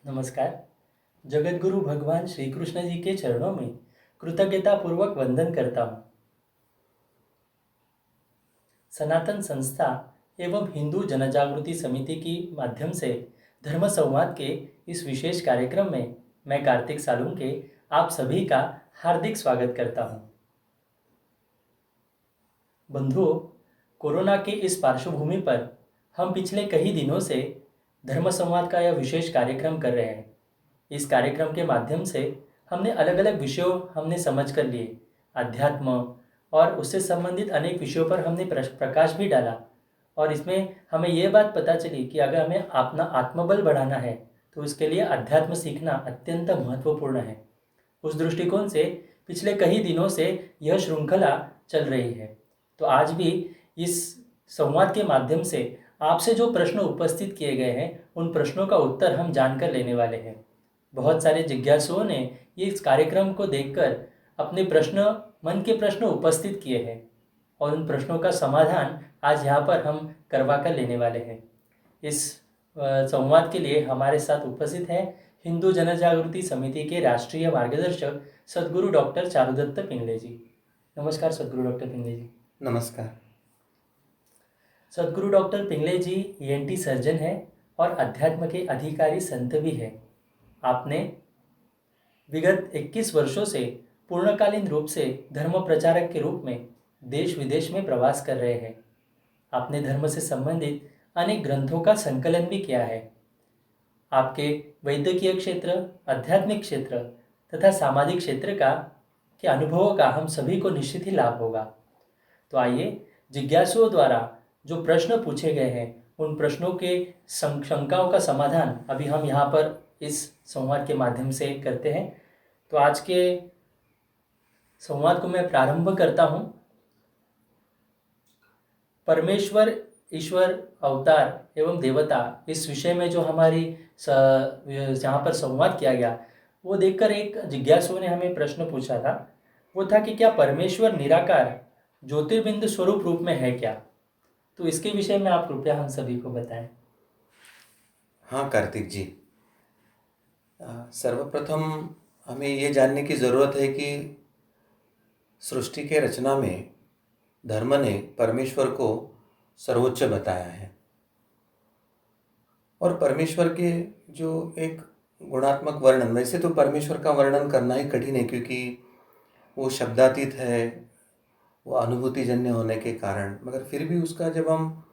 नमस्कार। जगतगुरु भगवान श्री कृष्ण जी के चरणों में कृतज्ञतापूर्वक वंदन करता हूँ। सनातन संस्था एवं हिंदू जनजागृति समिति की माध्यम से धर्म संवाद के इस विशेष कार्यक्रम में मैं कार्तिक सालुंके आप सभी का हार्दिक स्वागत करता हूँ। बंधुओं, कोरोना के इस पार्श्वभूमि पर हम पिछले कई दिनों से धर्म संवाद का यह विशेष कार्यक्रम कर रहे हैं। इस कार्यक्रम के माध्यम से हमने अलग अलग विषयों हमने समझ कर लिए। अध्यात्म और उससे संबंधित अनेक विषयों पर हमने प्रकाश भी डाला और इसमें हमें ये बात पता चली कि अगर हमें अपना आत्मबल बढ़ाना है तो उसके लिए अध्यात्म सीखना अत्यंत महत्वपूर्ण है। उस दृष्टिकोण से पिछले कई दिनों से यह श्रृंखला चल रही है। तो आज भी इस संवाद के माध्यम से आपसे जो प्रश्न उपस्थित किए गए हैं उन प्रश्नों का उत्तर हम जानकर लेने वाले हैं। बहुत सारे जिज्ञासुओं ने ये इस कार्यक्रम को देखकर अपने मन के प्रश्न उपस्थित किए हैं और उन प्रश्नों का समाधान आज यहाँ पर हम करवा कर लेने वाले हैं। इस संवाद के लिए हमारे साथ उपस्थित है हिंदू जनजागृति समिति के राष्ट्रीय मार्गदर्शक सद्गुरु डॉक्टर चारुदत्त पिंगले जी। नमस्कार सद्गुरु डॉक्टर पिंगले जी। नमस्कार। सद्गुरु डॉक्टर पिंगले जी ENT सर्जन हैं और अध्यात्म के अधिकारी संत भी हैं। आपने विगत 21 वर्षों से पूर्णकालीन रूप से धर्म प्रचारक के रूप में देश विदेश में प्रवास कर रहे हैं। आपने धर्म से संबंधित अनेक ग्रंथों का संकलन भी किया है। आपके वैद्यकीय क्षेत्र, आध्यात्मिक क्षेत्र तथा सामाजिक क्षेत्र के अनुभवों का हम सभी को निश्चित ही लाभ होगा। तो आइए जिज्ञासुओं द्वारा जो प्रश्न पूछे गए हैं उन प्रश्नों के शंकाओं का समाधान अभी हम यहाँ पर इस संवाद के माध्यम से करते हैं। तो आज के संवाद को मैं प्रारंभ करता हूँ। परमेश्वर, ईश्वर, अवतार एवं देवता इस विषय में जो हमारी जहाँ पर संवाद किया गया वो देखकर एक जिज्ञासु ने हमें प्रश्न पूछा था। वो था कि क्या परमेश्वर निराकार ज्योतिर्बिंद स्वरूप रूप में है क्या? तो इसके विषय में आप कृपया हम सभी को बताएं। हाँ कार्तिक जी, सर्वप्रथम हमें ये जानने की ज़रूरत है कि सृष्टि के रचना में धर्म ने परमेश्वर को सर्वोच्च बताया है और परमेश्वर के जो एक गुणात्मक वर्णन, वैसे तो परमेश्वर का वर्णन करना ही कठिन है क्योंकि वो शब्दातीत है, वो अनुभूतिजन्य होने के कारण, मगर फिर भी उसका जब हम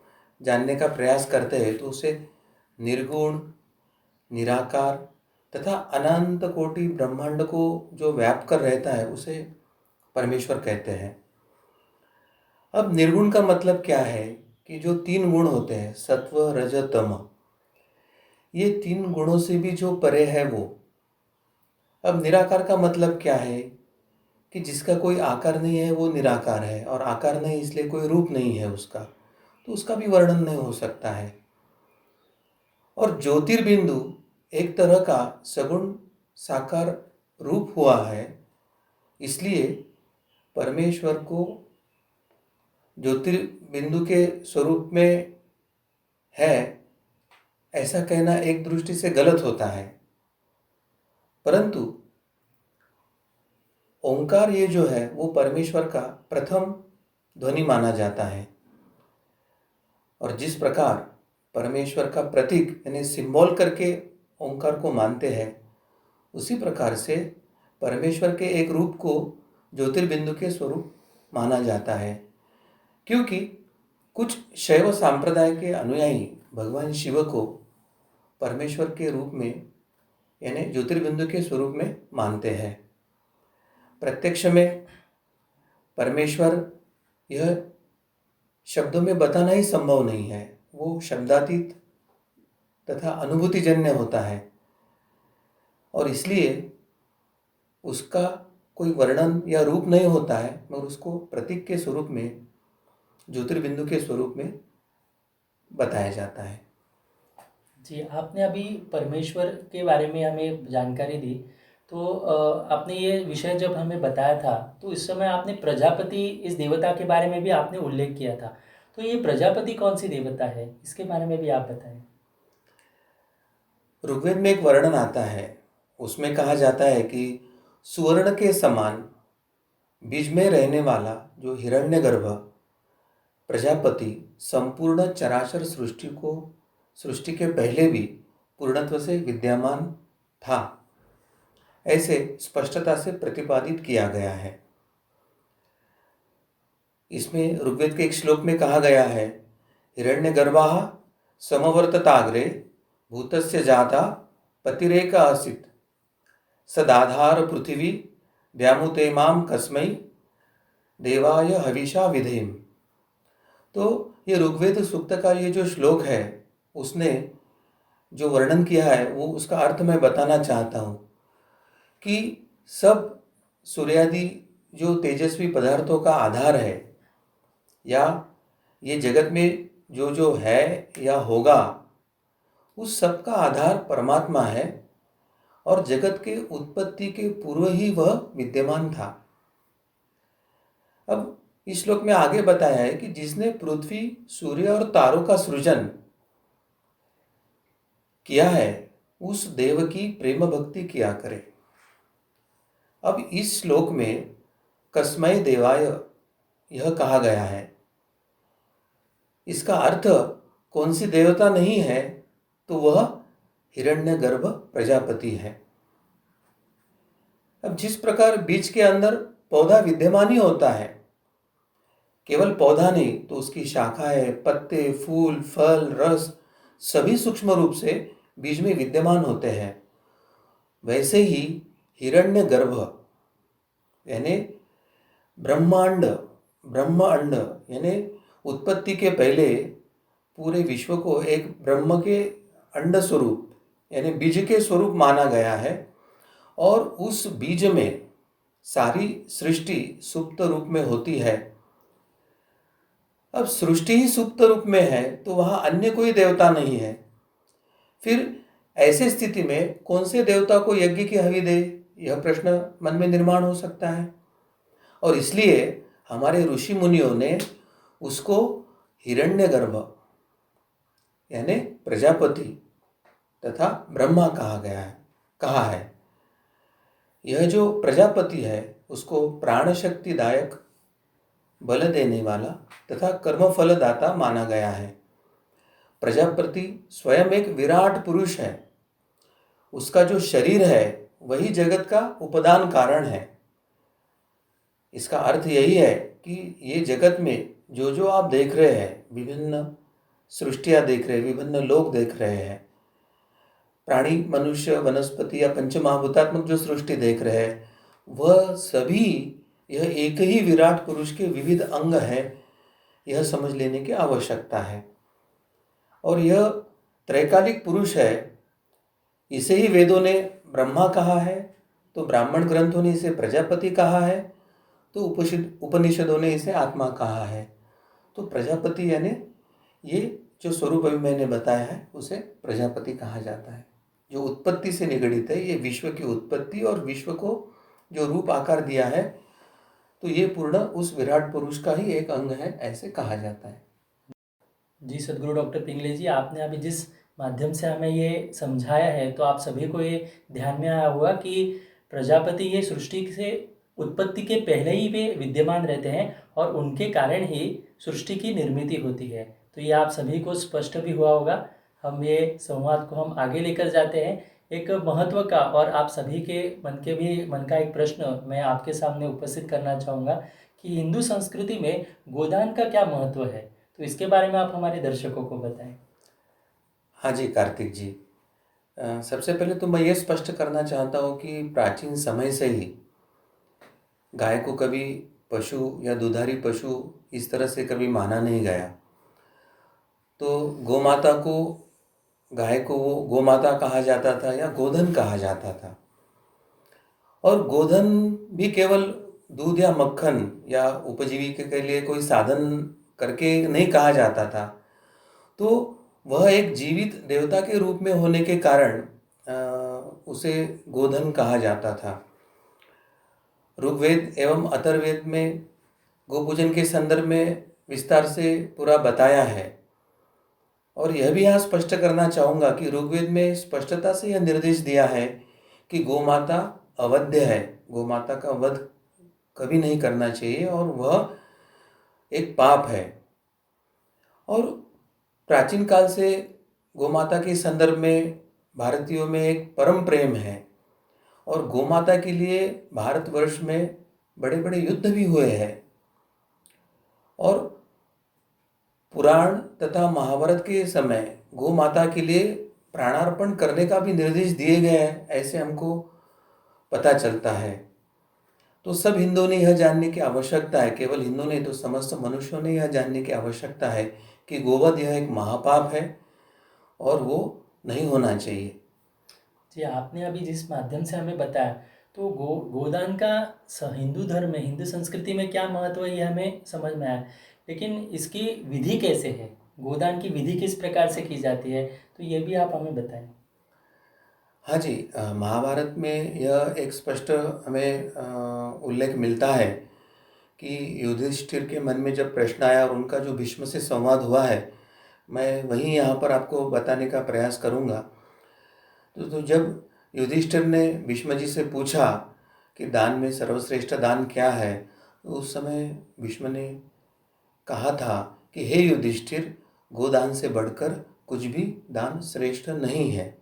जानने का प्रयास करते हैं तो उसे निर्गुण, निराकार तथा अनंत कोटि ब्रह्मांड को जो व्याप्त कर रहता है उसे परमेश्वर कहते हैं। अब निर्गुण का मतलब क्या है कि जो 3 गुण होते हैं, सत्व, रज, तम, ये 3 गुणों से भी जो परे है वो। अब निराकार का मतलब क्या है कि जिसका कोई आकार नहीं है वो निराकार है, और आकार नहीं इसलिए कोई रूप नहीं है उसका, तो उसका भी वर्णन नहीं हो सकता है। और ज्योतिर्बिंदु एक तरह का सगुण साकार रूप हुआ है, इसलिए परमेश्वर को ज्योतिर्बिंदु के स्वरूप में है ऐसा कहना एक दृष्टि से गलत होता है, परंतु ओंकार ये जो है वो परमेश्वर का प्रथम ध्वनि माना जाता है। और जिस प्रकार परमेश्वर का प्रतीक यानी सिंबल करके ओंकार को मानते हैं, उसी प्रकार से परमेश्वर के एक रूप को ज्योतिर्बिंदु के स्वरूप माना जाता है। क्योंकि कुछ शैव संप्रदाय के अनुयायी भगवान शिव को परमेश्वर के रूप में यानी ज्योतिर्बिंदु के स्वरूप में मानते हैं। प्रत्यक्ष में परमेश्वर यह शब्दों में बताना ही संभव नहीं है, वो शब्दातीत तथा अनुभूतिजन्य होता है और इसलिए उसका कोई वर्णन या रूप नहीं होता है, मगर उसको प्रतीक के स्वरूप में, ज्योतिर्बिंदु के स्वरूप में बताया जाता है। जी, आपने अभी परमेश्वर के बारे में हमें जानकारी दी। तो आपने ये विषय जब हमें बताया था तो इस समय आपने प्रजापति इस देवता के बारे में भी आपने उल्लेख किया था। तो ये प्रजापति कौन सी देवता है, इसके बारे में भी आप बताएं। ऋग्वेद में एक वर्णन आता है, उसमें कहा जाता है कि सुवर्ण के समान बीज में रहने वाला जो हिरण्यगर्भ प्रजापति संपूर्ण चराचर सृष्टि के पहले भी पूर्णत्व से विद्यमान था, ऐसे स्पष्टता से प्रतिपादित किया गया है। इसमें ऋग्वेद के एक श्लोक में कहा गया है, हिरण्यगर्भाः समवर्तताग्रे भूतस्य जाता पतिरेक आसीत् सदाधार पृथिवी द्यामुते माम कस्मै देवाय हविषा विधेम। तो ये ऋग्वेद सूक्त का ये जो श्लोक है, उसने जो वर्णन किया है वो उसका अर्थ मैं बताना चाहता हूँ कि सब सूर्यादि जो तेजस्वी पदार्थों का आधार है, या ये जगत में जो जो है या होगा, उस सब का आधार परमात्मा है और जगत के उत्पत्ति के पूर्व ही वह विद्यमान था। अब इस श्लोक में आगे बताया है कि जिसने पृथ्वी, सूर्य और तारों का सृजन किया है, उस देव की प्रेम भक्ति किया करे। अब इस श्लोक में कस्मै देवाय यह कहा गया है, इसका अर्थ कौन सी देवता नहीं है, तो वह हिरण्यगर्भ प्रजापति है। अब जिस प्रकार बीज के अंदर पौधा विद्यमान ही होता है, केवल पौधा नहीं तो उसकी शाखाएं, पत्ते, फूल, फल, रस सभी सूक्ष्म रूप से बीज में विद्यमान होते हैं, वैसे ही हिरण्यगर्भ यानी ब्रह्मांड, ब्रह्म अंड यानी उत्पत्ति के पहले पूरे विश्व को एक ब्रह्म के अंड स्वरूप यानी बीज के स्वरूप माना गया है, और उस बीज में सारी सृष्टि सुप्त रूप में होती है। अब सृष्टि ही सुप्त रूप में है तो वहाँ अन्य कोई देवता नहीं है, फिर ऐसे स्थिति में कौन से देवता को यज्ञ की हवि दे, यह प्रश्न मन में निर्माण हो सकता है। और इसलिए हमारे ऋषि मुनियों ने उसको हिरण्यगर्भ यानी प्रजापति तथा ब्रह्मा कहा है। यह जो प्रजापति है उसको प्राण शक्तिदायक, बल देने वाला तथा कर्मफल दाता माना गया है। प्रजापति स्वयं एक विराट पुरुष है, उसका जो शरीर है वही जगत का उपादान कारण है। इसका अर्थ यही है कि ये जगत में जो जो आप देख रहे हैं, विभिन्न सृष्टियाँ देख रहे हैं, विभिन्न लोक देख रहे हैं, प्राणी, मनुष्य, वनस्पति या पंचमहाभूतात्मक जो सृष्टि देख रहे हैं, वह सभी यह एक ही विराट पुरुष के विविध अंग हैं, यह समझ लेने की आवश्यकता है। और यह त्रैकालिक पुरुष है, इसे ही वेदों ने ब्रह्मा कहा है, तो ब्राह्मण ग्रंथों ने इसे प्रजापति कहा है, तो उपनिषदों ने इसे आत्मा कहा है। तो प्रजापति यानी ये जो स्वरूप अभी मैंने बताया है उसे प्रजापति कहा जाता है, जो उत्पत्ति से निगड़ित है। ये विश्व की उत्पत्ति और विश्व को जो रूप आकार दिया है, तो ये पूर्ण उस विराट पुरुष का ही एक अंग है, ऐसे कहा जाता है। जी सदगुरु डॉक्टर पिंगले जी, आपने अभी जिस माध्यम से हमें ये समझाया है, तो आप सभी को ये ध्यान में आया होगा कि प्रजापति ये सृष्टि से उत्पत्ति के पहले ही वे विद्यमान रहते हैं और उनके कारण ही सृष्टि की निर्मिति होती है। तो ये आप सभी को स्पष्ट भी हुआ होगा। हम ये संवाद को हम आगे लेकर जाते हैं एक महत्व का, और आप सभी के मन का एक प्रश्न मैं आपके सामने उपस्थित करना चाहूँगा कि हिंदू संस्कृति में गोदान का क्या महत्व है, तो इसके बारे में आप हमारे दर्शकों को बताएं। हाँ जी कार्तिक जी, सबसे पहले तो मैं ये स्पष्ट करना चाहता हूँ कि प्राचीन समय से ही गाय को कभी पशु या दुधारी पशु इस तरह से कभी माना नहीं गया। तो गोमाता को, गाय को वो गोमाता कहा जाता था या गोधन कहा जाता था। और गोधन भी केवल दूध या मक्खन या उपजीविका के लिए कोई साधन करके नहीं कहा जाता था, तो वह एक जीवित देवता के रूप में होने के कारण उसे गोधन कहा जाता था। ऋग्वेद एवं अथर्ववेद में गोपूजन के संदर्भ में विस्तार से पूरा बताया है। और यह भी यहाँ स्पष्ट करना चाहूँगा कि ऋग्वेद में स्पष्टता से यह निर्देश दिया है कि गोमाता अवध्य है, गोमाता का वध कभी नहीं करना चाहिए और वह एक पाप है। और प्राचीन काल से गोमाता के संदर्भ में भारतीयों में एक परम प्रेम है और गोमाता के लिए भारतवर्ष में बड़े बड़े युद्ध भी हुए हैं और पुराण तथा महाभारत के समय गोमाता के लिए प्राणार्पण करने का भी निर्देश दिए गए हैं, ऐसे हमको पता चलता है। तो सब हिंदुओं ने यह जानने की आवश्यकता है, केवल हिंदू नहीं तो समस्त मनुष्यों ने यह जानने की आवश्यकता है कि गोवध यह एक महापाप है और वो नहीं होना चाहिए। जी, आपने अभी जिस माध्यम से हमें बताया, तो गोदान का हिंदू धर्म में, हिंदू संस्कृति में क्या महत्व है, ये हमें समझ में आया, लेकिन इसकी विधि कैसे है, गोदान की विधि किस प्रकार से की जाती है, तो ये भी आप हमें बताएं। हाँ जी, महाभारत में यह एक स्पष्ट हमें उल्लेख मिलता है कि युधिष्ठिर के मन में जब प्रश्न आया और उनका जो भीष्म से संवाद हुआ है, मैं वहीं यहाँ पर आपको बताने का प्रयास करूँगा। तो जब युधिष्ठिर ने भीष्म जी से पूछा कि दान में सर्वश्रेष्ठ दान क्या है, तो उस समय भीष्म ने कहा था कि हे युधिष्ठिर, गोदान से बढ़कर कुछ भी दान श्रेष्ठ नहीं है।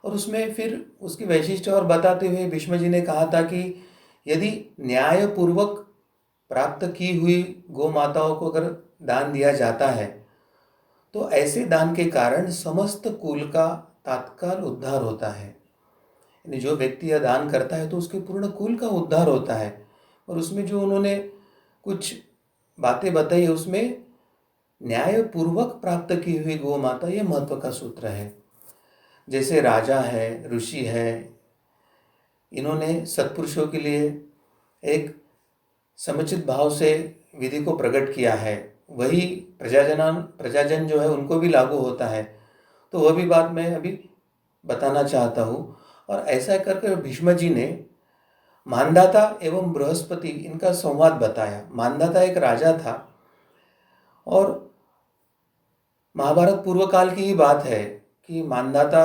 और उसमें फिर उसकी वैशिष्ट्य और बताते हुए भीष्म जी ने कहा था कि यदि न्यायपूर्वक प्राप्त की हुई गौ माताओं को अगर दान दिया जाता है तो ऐसे दान के कारण समस्त कुल का तात्काल उद्धार होता है। यानी जो व्यक्ति यह दान करता है तो उसके पूर्ण कुल का उद्धार होता है। और उसमें जो उन्होंने कुछ बातें बताई, उसमें न्यायपूर्वक प्राप्त की हुई गौ माता ये महत्व का सूत्र है। जैसे राजा है, ऋषि है, इन्होंने सत्पुरुषों के लिए एक समुचित भाव से विधि को प्रकट किया है, वही प्रजाजन जो है उनको भी लागू होता है। तो वह भी बात मैं अभी बताना चाहता हूँ। और ऐसा करके भीष्म जी ने मानधाता एवं बृहस्पति इनका संवाद बताया। मानधाता एक राजा था और महाभारत पूर्व काल की ही बात है कि मानधाता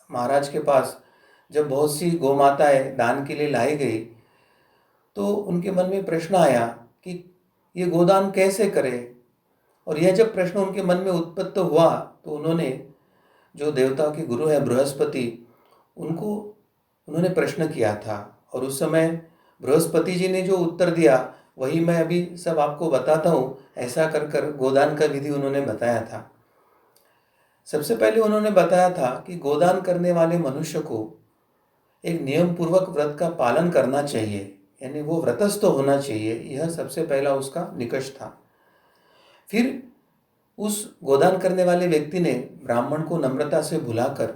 महाराज के पास जब बहुत सी गौमाताएं दान के लिए लाई गई तो उनके मन में प्रश्न आया कि ये गोदान कैसे करें। और यह जब प्रश्न उनके मन में उत्पन्न हुआ तो उन्होंने, जो देवताओं के गुरु है बृहस्पति, उन्होंने प्रश्न किया था। और उस समय बृहस्पति जी ने जो उत्तर दिया वही मैं अभी सब आपको बताता हूँ। ऐसा कर कर गोदान का विधि उन्होंने बताया था। सबसे पहले उन्होंने बताया था कि गोदान करने वाले मनुष्य को एक नियम पूर्वक व्रत का पालन करना चाहिए, यानी वो व्रतस्थ होना चाहिए। यह सबसे पहला उसका निकष था। फिर उस गोदान करने वाले व्यक्ति ने ब्राह्मण को नम्रता से बुलाकर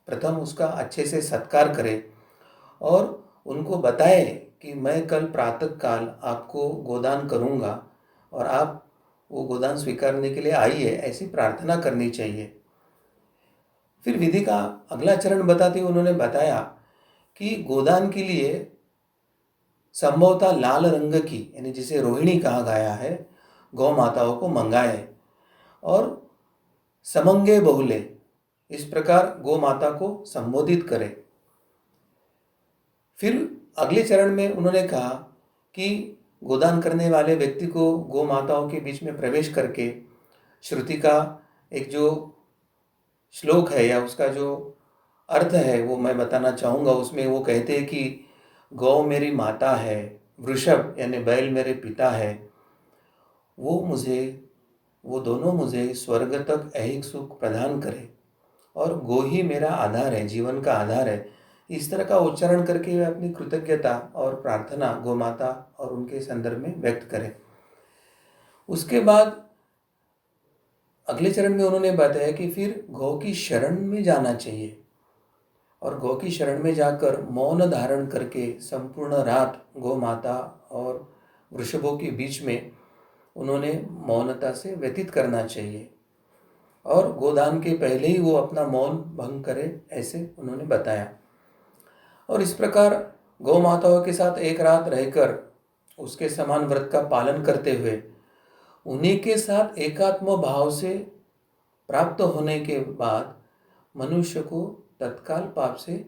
प्रथम उसका अच्छे से सत्कार करे और उनको बताए कि मैं कल प्रातः काल आपको गोदान करूँगा और आप वो गोदान स्वीकारने के लिए आइए, ऐसी प्रार्थना करनी चाहिए। फिर विधि का अगला चरण बताते हुए उन्होंने बताया कि गोदान के लिए संभवतः लाल रंग की, यानी जिसे रोहिणी कहा गया है, गौ माताओं को मंगाए और समंगे बहुले, इस प्रकार गौ माता को संबोधित करें। फिर अगले चरण में उन्होंने कहा कि गोदान करने वाले व्यक्ति को गौ माताओं के बीच में प्रवेश करके श्रुति का एक जो श्लोक है या उसका जो अर्थ है वो मैं बताना चाहूँगा। उसमें वो कहते हैं कि गौ मेरी माता है, वृषभ यानी बैल मेरे पिता है, वो दोनों मुझे स्वर्ग तक ऐहिक सुख प्रदान करे और गो ही मेरा आधार है, जीवन का आधार है। इस तरह का उच्चारण करके वे अपनी कृतज्ञता और प्रार्थना गौ माता और उनके संदर्भ में व्यक्त करें। उसके बाद अगले चरण में उन्होंने बताया कि फिर गौ की शरण में जाना चाहिए और गौ की शरण में जाकर मौन धारण करके संपूर्ण रात गौ माता और वृषभों के बीच में उन्होंने मौनता से व्यतीत करना चाहिए और गोदान के पहले ही वो अपना मौन भंग करे, ऐसे उन्होंने बताया। और इस प्रकार गौ माताओं के साथ एक रात रहकर उसके समान व्रत का पालन करते हुए उन्हीं के साथ एकात्म भाव से प्राप्त होने के बाद मनुष्य को तत्काल पाप से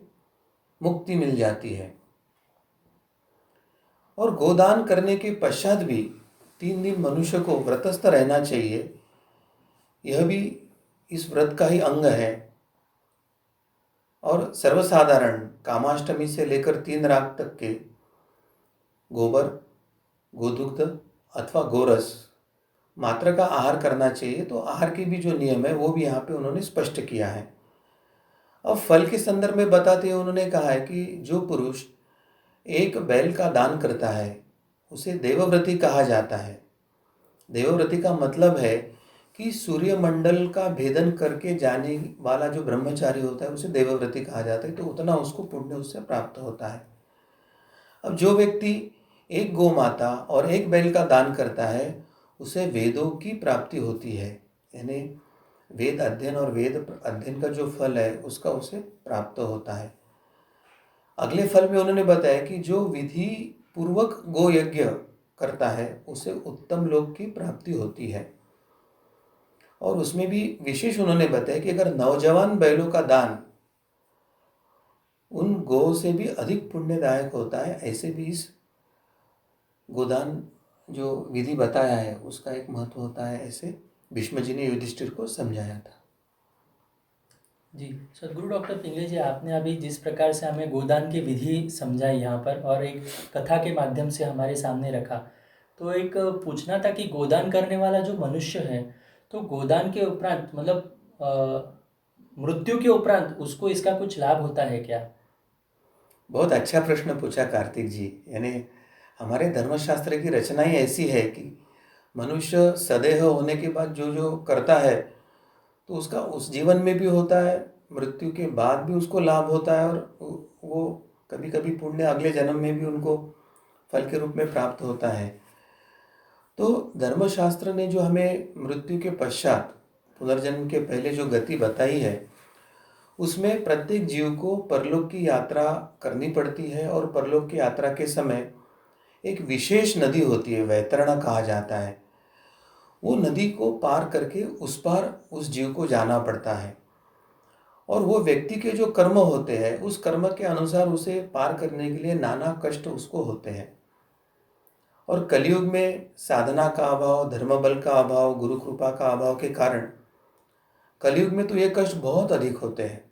मुक्ति मिल जाती है। और गोदान करने के पश्चात भी 3 दिन मनुष्य को व्रतस्थ रहना चाहिए। यह भी इस व्रत का ही अंग है। और सर्वसाधारण कामाष्टमी से लेकर 3 रात तक के गोबर, गोदुग्ध अथवा गोरस मात्रा का आहार करना चाहिए। तो आहार के भी जो नियम है वो भी यहाँ पे उन्होंने स्पष्ट किया है। अब फल के संदर्भ में बताते हुए उन्होंने कहा है कि जो पुरुष एक बैल का दान करता है उसे देवव्रती कहा जाता है। देवव्रती का मतलब है कि सूर्यमंडल का भेदन करके जाने वाला जो ब्रह्मचारी होता है उसे देवव्रती कहा जाता है। तो उतना उसको पुण्य उससे प्राप्त होता है। अब जो व्यक्ति एक गौ माता और एक बैल का दान करता है उसे वेदों की प्राप्ति होती है। यानी वेद अध्ययन और वेद अध्ययन का जो फल है उसका उसे प्राप्त होता है। अगले फल में उन्होंने बताया कि जो विधि पूर्वक गो यज्ञ करता है उसे उत्तम लोक की प्राप्ति होती है। और उसमें भी विशेष उन्होंने बताया कि अगर नौजवान बैलों का दान उन गौ से भी अधिक पुण्यदायक होता है। ऐसे भी इस गोदान जो विधि बताया है उसका एक महत्व होता है। ऐसे भीष्म जी ने युधिष्ठिर को समझाया था। जी, सदगुरु डॉक्टर पिंगले जी, आपने अभी जिस प्रकार से हमें गोदान की विधि समझाई यहाँ पर और एक कथा के माध्यम से हमारे सामने रखा, तो एक पूछना था कि गोदान करने वाला जो मनुष्य है, तो गोदान के उपरांत मतलब मृत्यु के उपरांत उसको इसका कुछ लाभ होता है क्या? बहुत अच्छा प्रश्न पूछा कार्तिक जी। यानी हमारे धर्मशास्त्र की रचना ही ऐसी है कि मनुष्य सदेह होने के बाद जो जो करता है तो उसका उस जीवन में भी होता है, मृत्यु के बाद भी उसको लाभ होता है। और वो कभी कभी पुण्य अगले जन्म में भी उनको फल के रूप में प्राप्त होता है। तो धर्मशास्त्र ने जो हमें मृत्यु के पश्चात पुनर्जन्म के पहले जो गति बताई है उसमें प्रत्येक जीव को परलोक की यात्रा करनी पड़ती है। और परलोक की यात्रा के समय एक विशेष नदी होती है, वैतरणा कहा जाता है। वो नदी को पार करके उस पार उस जीव को जाना पड़ता है। और वो व्यक्ति के जो कर्म होते हैं उस कर्म के अनुसार उसे पार करने के लिए नाना कष्ट उसको होते हैं। और कलयुग में साधना का अभाव, धर्म बल का अभाव, गुरु कृपा का अभाव के कारण कलयुग में तो ये कष्ट बहुत अधिक होते हैं।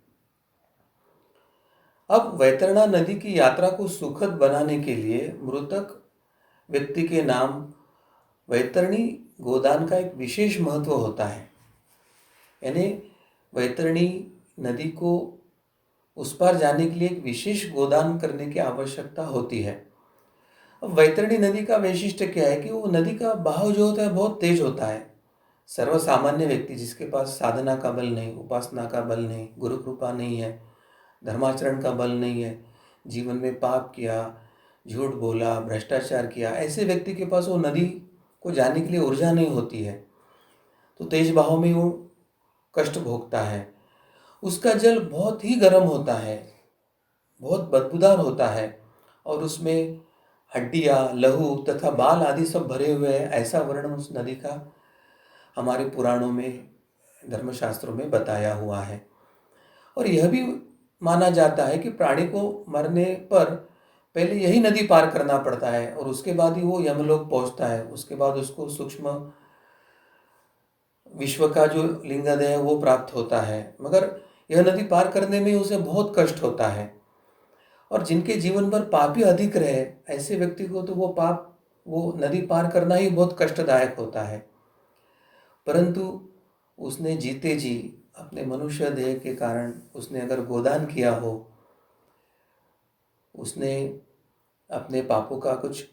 अब वैतरणा नदी की यात्रा को सुखद बनाने के लिए मृतक व्यक्ति के नाम वैतरणी गोदान का एक विशेष महत्व होता है। यानी वैतरणी नदी को उस पार जाने के लिए एक विशेष गोदान करने की आवश्यकता होती है। अब वैतरणी नदी का वैशिष्ट्य क्या है कि वो नदी का बहाव जो होता है बहुत तेज होता है। सर्वसामान्य व्यक्ति जिसके पास साधना का बल नहीं, उपासना का बल नहीं, गुरु कृपा नहीं है, धर्माचरण का बल नहीं है, जीवन में पाप किया, झूठ बोला, भ्रष्टाचार किया, ऐसे व्यक्ति के पास वो नदी को जाने के लिए ऊर्जा नहीं होती है। तो तेज बहाव में वो कष्ट भोगता है। उसका जल बहुत ही गर्म होता है, बहुत बदबूदार होता है और उसमें हड्डियाँ, लहू तथा बाल आदि सब भरे हुए हैं। ऐसा वर्णन उस नदी का हमारे पुराणों में, धर्मशास्त्रों में बताया हुआ है। और यह भी माना जाता है कि प्राणी को मरने पर पहले यही नदी पार करना पड़ता है और उसके बाद ही वो यमलोक पहुंचता है। उसके बाद उसको सूक्ष्म विश्व का जो लिंगदेह है वो प्राप्त होता है। मगर यह नदी पार करने में उसे बहुत कष्ट होता है। और जिनके जीवन भर पाप ही अधिक रहे ऐसे व्यक्ति को तो वो नदी पार करना ही बहुत कष्टदायक होता है। परंतु उसने जीते जी अपने मनुष्य देह के कारण उसने अगर गोदान किया हो, उसने अपने पापों का कुछ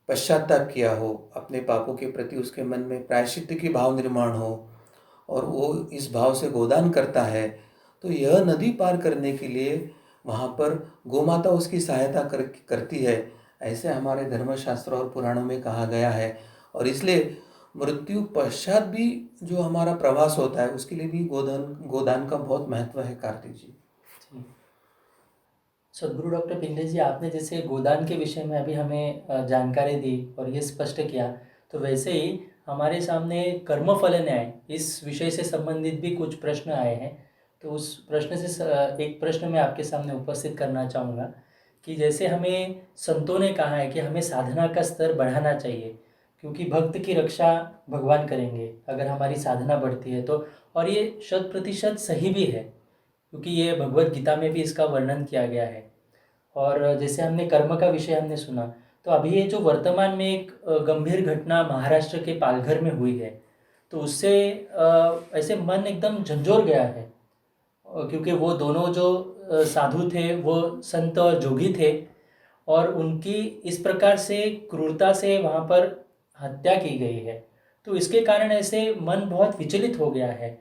पश्चाताप किया हो, अपने पापों के प्रति उसके मन में प्रायश्चित्त की भाव निर्माण हो और वो इस भाव से गोदान करता है, तो यह नदी पार करने के लिए वहाँ पर गोमाता उसकी सहायता करती है। ऐसे हमारे धर्मशास्त्र और पुराणों में कहा गया है। और इसलिए मृत्यु पश्चात भी जो हमारा प्रवास होता है उसके लिए भी गोदान का बहुत महत्व है कार्तिक जी। जी, सदगुरु डॉक्टर पिंगले जी, आपने जैसे गोदान के विषय में अभी हमें जानकारी दी और ये स्पष्ट किया, तो वैसे ही हमारे सामने कर्मफल न्याय इस विषय से संबंधित भी कुछ प्रश्न आए हैं। तो उस प्रश्न से एक प्रश्न मैं आपके सामने उपस्थित करना चाहूँगा कि जैसे हमें संतों ने कहा है कि हमें साधना का स्तर बढ़ाना चाहिए, क्योंकि भक्त की रक्षा भगवान करेंगे अगर हमारी साधना बढ़ती है तो। और ये शत प्रतिशत सही भी है, क्योंकि ये भगवत गीता में भी इसका वर्णन किया गया है। और जैसे हमने कर्म का विषय हमने सुना, तो अभी ये जो वर्तमान में एक गंभीर घटना महाराष्ट्र के पालघर में हुई है, तो उससे ऐसे मन एकदम झंझोर गया है। क्योंकि वो दोनों जो साधु थे वो संत और जोगी थे, और उनकी इस प्रकार से क्रूरता से वहाँ पर हत्या की गई है। तो इसके कारण ऐसे मन बहुत विचलित हो गया है।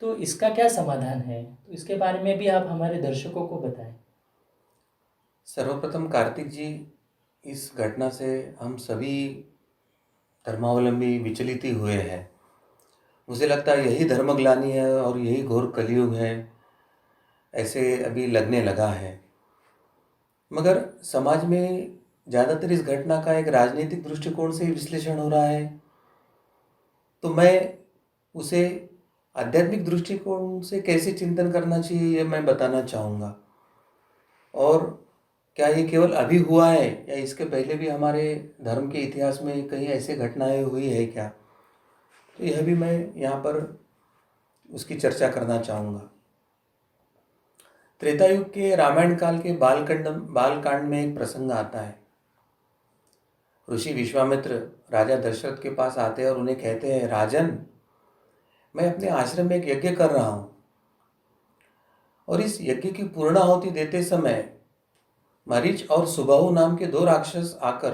तो इसका क्या समाधान है, तो इसके बारे में भी आप हमारे दर्शकों को बताएं। सर्वप्रथम कार्तिक जी, इस घटना से हम सभी धर्मावलंबी विचलित ही हुए हैं। मुझे लगता है यही धर्मग्लानि है और यही घोर कलयुग है, ऐसे अभी लगने लगा है। मगर समाज में ज़्यादातर इस घटना का एक राजनीतिक दृष्टिकोण से विश्लेषण हो रहा है, तो मैं उसे आध्यात्मिक दृष्टिकोण से कैसे चिंतन करना चाहिए ये मैं बताना चाहूँगा। और क्या ये केवल अभी हुआ है या इसके पहले भी हमारे धर्म के इतिहास में कहीं ऐसी घटनाएं हुई है क्या, तो यह भी मैं यहाँ पर उसकी चर्चा करना चाहूँगा। त्रेता युग के रामायण काल के बालकांड में एक प्रसंग आता है। ऋषि विश्वामित्र राजा दशरथ के पास आते हैं और उन्हें कहते हैं, राजन, मैं अपने आश्रम में एक यज्ञ कर रहा हूँ और इस यज्ञ की पूर्णाहुति देते समय मरीच और सुबाहु नाम के दो राक्षस आकर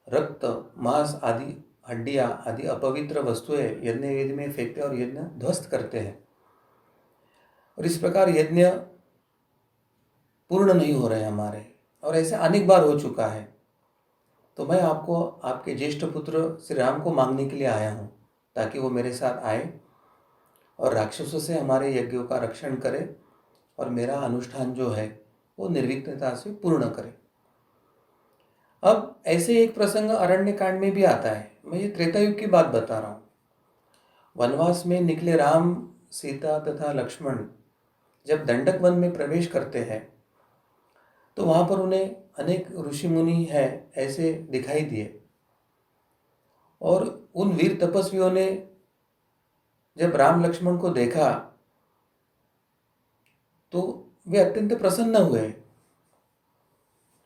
रक्त, मांस आदि, हड्डियाँ आदि अपवित्र वस्तुएं यज्ञ वेदी में फेंकते और यज्ञ ध्वस्त करते हैं, और इस प्रकार यज्ञ पूर्ण नहीं हो रहे हमारे, और ऐसे अनेक बार हो चुका है। तो मैं आपको आपके ज्येष्ठ पुत्र श्री राम को मांगने के लिए आया हूँ, ताकि वो मेरे साथ आए और राक्षसों से हमारे यज्ञों का रक्षण करे और मेरा अनुष्ठान जो है वो निर्विघ्नता से पूर्ण करे। अब ऐसे एक प्रसंग अरण्य कांड में भी आता है। मैं ये त्रेता युग की बात बता रहा हूँ। वनवास में निकले राम, सीता तथा लक्ष्मण जब दंडक वन में प्रवेश करते हैं, तो वहाँ पर उन्हें अनेक ऋषि मुनि हैं ऐसे दिखाई दिए, और उन वीर तपस्वियों ने जब राम लक्ष्मण को देखा तो वे अत्यंत प्रसन्न हुए।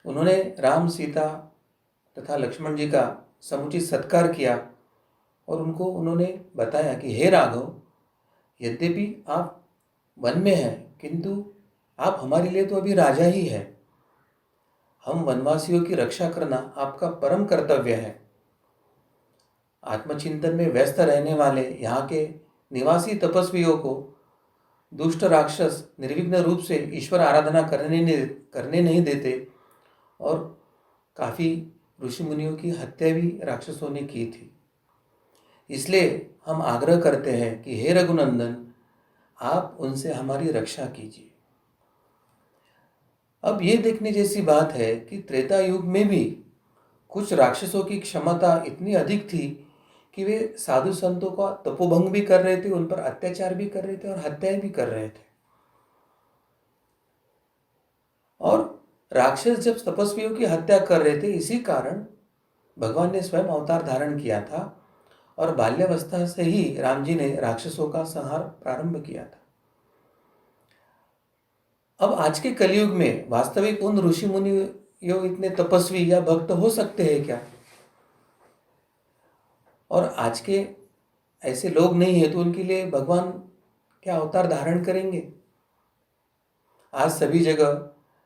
उन्होंने राम, सीता तथा लक्ष्मण जी का समुचित सत्कार किया और उनको उन्होंने बताया कि हे राघव, यद्यपि आप वन में हैं, किंतु आप हमारे लिए तो अभी राजा ही है। हम वनवासियों की रक्षा करना आपका परम कर्तव्य है। आत्मचिंतन में व्यस्त रहने वाले यहाँ के निवासी तपस्वियों को दुष्ट राक्षस निर्विघ्न रूप से ईश्वर आराधना करने नहीं देते, और काफ़ी ऋषि मुनियों की हत्या भी राक्षसों ने की थी। इसलिए हम आग्रह करते हैं कि हे रघुनंदन, आप उनसे हमारी रक्षा कीजिए। अब ये देखने जैसी बात है कि त्रेता युग में भी कुछ राक्षसों की क्षमता इतनी अधिक थी कि वे साधु संतों का तपोभंग भी कर रहे थे, उन पर अत्याचार भी कर रहे थे और हत्याएं भी कर रहे थे। और राक्षस जब तपस्वियों की हत्या कर रहे थे, इसी कारण भगवान ने स्वयं अवतार धारण किया था और बाल्यावस्था से ही राम जी ने राक्षसों का संहार प्रारंभ किया था। अब आज के कलयुग में वास्तविक उन ऋषि मुनि इतने तपस्वी या भक्त हो सकते हैं क्या? और आज के ऐसे लोग नहीं है तो उनके लिए भगवान क्या अवतार धारण करेंगे? आज सभी जगह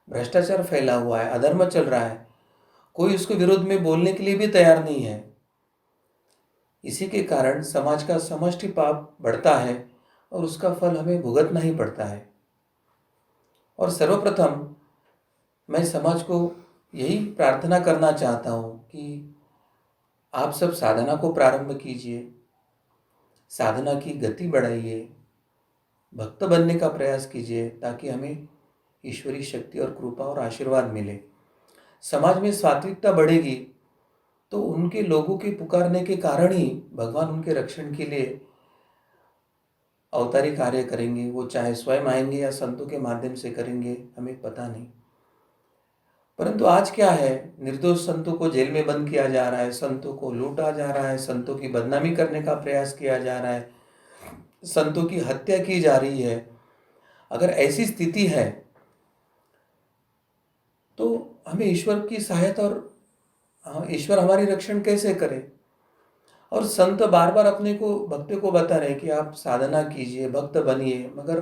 भ्रष्टाचार फैला हुआ है, अधर्म चल रहा है, कोई उसके विरोध में बोलने के लिए भी तैयार नहीं है। इसी के कारण समाज का समष्टि पाप बढ़ता है और उसका फल हमें भुगतना ही पड़ता है। और सर्वप्रथम मैं समाज को यही प्रार्थना करना चाहता हूँ कि आप सब साधना को प्रारंभ कीजिए, साधना की गति बढ़ाइए, भक्त बनने का प्रयास कीजिए, ताकि हमें ईश्वरी शक्ति और कृपा और आशीर्वाद मिले। समाज में सात्विकता बढ़ेगी तो उनके लोगों के पुकारने के कारण ही भगवान उनके रक्षण के लिए अवतारी कार्य करेंगे। वो चाहे स्वयं आएंगे या संतों के माध्यम से करेंगे, हमें पता नहीं। परंतु आज क्या है, निर्दोष संतों को जेल में बंद किया जा रहा है, संतों को लूटा जा रहा है, संतों की बदनामी करने का प्रयास किया जा रहा है, संतों की हत्या की जा रही है। अगर ऐसी स्थिति है तो हमें ईश्वर की सहायता और ईश्वर हमारी रक्षण कैसे करे। और संत बार बार अपने को भक्त को बता रहे कि आप साधना कीजिए, भक्त बनिए, मगर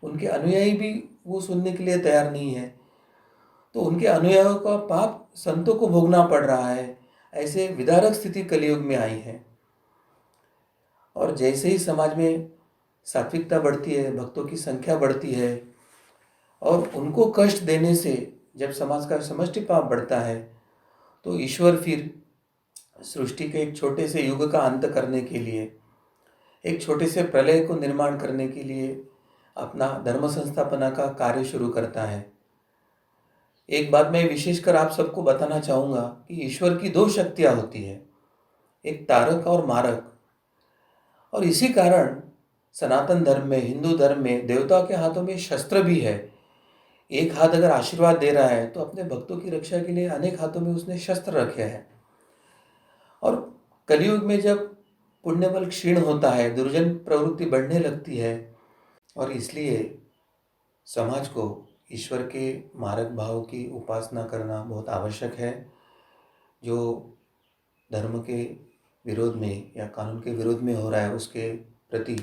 उनके अनुयायी भी वो सुनने के लिए तैयार नहीं है। तो उनके अनुयायियों का पाप संतों को भोगना पड़ रहा है। ऐसे विदारक स्थिति कलयुग में आई है। और जैसे ही समाज में सात्विकता बढ़ती है, भक्तों की संख्या बढ़ती है, और उनको कष्ट देने से जब समाज का समष्टि पाप बढ़ता है, तो ईश्वर फिर सृष्टि के एक छोटे से युग का अंत करने के लिए, एक छोटे से प्रलय को निर्माण करने के लिए अपना धर्म संस्थापना का कार्य शुरू करता है। एक बात मैं विशेषकर आप सबको बताना चाहूँगा कि ईश्वर की दो शक्तियाँ होती है, एक तारक और मारक। और इसी कारण सनातन धर्म में, हिंदू धर्म में देवता के हाथों में शस्त्र भी है। एक हाथ अगर आशीर्वाद दे रहा है तो अपने भक्तों की रक्षा के लिए अनेक हाथों में उसने शस्त्र रखे हैं। और कलयुग में जब पुण्य बल क्षीण होता है, दुर्जन प्रवृत्ति बढ़ने लगती है, और इसलिए समाज को ईश्वर के मारक भाव की उपासना करना बहुत आवश्यक है। जो धर्म के विरोध में या कानून के विरोध में हो रहा है, उसके प्रति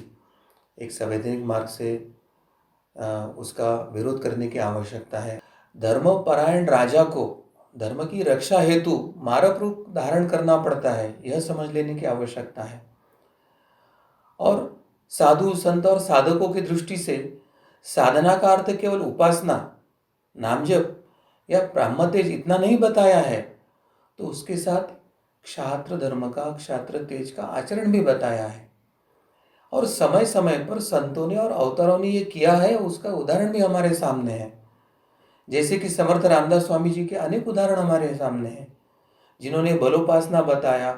एक संवैधानिक मार्ग से उसका विरोध करने की आवश्यकता है। धर्मपरायण राजा को धर्म की रक्षा हेतु मारक रूप धारण करना पड़ता है, यह समझ लेने की आवश्यकता है। और साधु संत और साधकों की दृष्टि से साधना का अर्थ केवल उपासना, नाम जप या ब्रह्म तेज इतना नहीं बताया है, तो उसके साथ क्षात्र धर्म का, क्षात्र तेज का आचरण भी बताया है। और समय समय पर संतों ने और अवतारों ने ये किया है, उसका उदाहरण भी हमारे सामने है। जैसे कि समर्थ रामदास स्वामी जी के अनेक उदाहरण हमारे सामने हैं, जिन्होंने बलोपासना बताया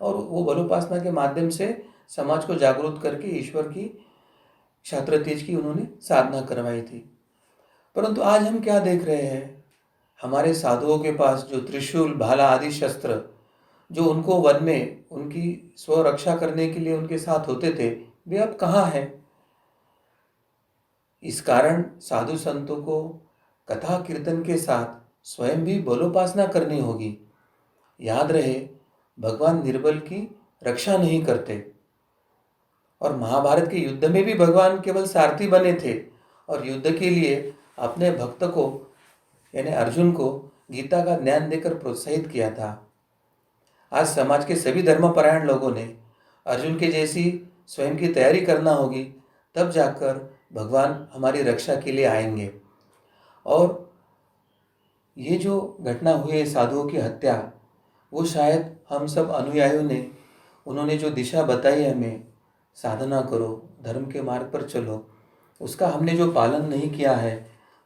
और वो बलोपासना के माध्यम से समाज को जागरूक करके ईश्वर की क्षात्र तेज की उन्होंने साधना करवाई थी। परंतु आज हम क्या देख रहे हैं, हमारे साधुओं के पास जो त्रिशूल, भाला आदि शस्त्र जो उनको वन में उनकी स्वरक्षा करने के लिए उनके साथ होते थे, वे अब कहाँ हैं। इस कारण साधु संतों को कथा कीर्तन के साथ स्वयं भी बलोपासना करनी होगी। याद रहे, भगवान निर्बल की रक्षा नहीं करते। और महाभारत के युद्ध में भी भगवान केवल सारथी बने थे और युद्ध के लिए अपने भक्त को यानी अर्जुन को गीता का ज्ञान देकर प्रोत्साहित किया था। आज समाज के सभी धर्मपरायण लोगों ने अर्जुन के जैसी स्वयं की तैयारी करना होगी, तब जाकर भगवान हमारी रक्षा के लिए आएंगे। और ये जो घटना हुई है साधुओं की हत्या, वो शायद हम सब अनुयायियों ने, उन्होंने जो दिशा बताई हमें, साधना करो, धर्म के मार्ग पर चलो, उसका हमने जो पालन नहीं किया है,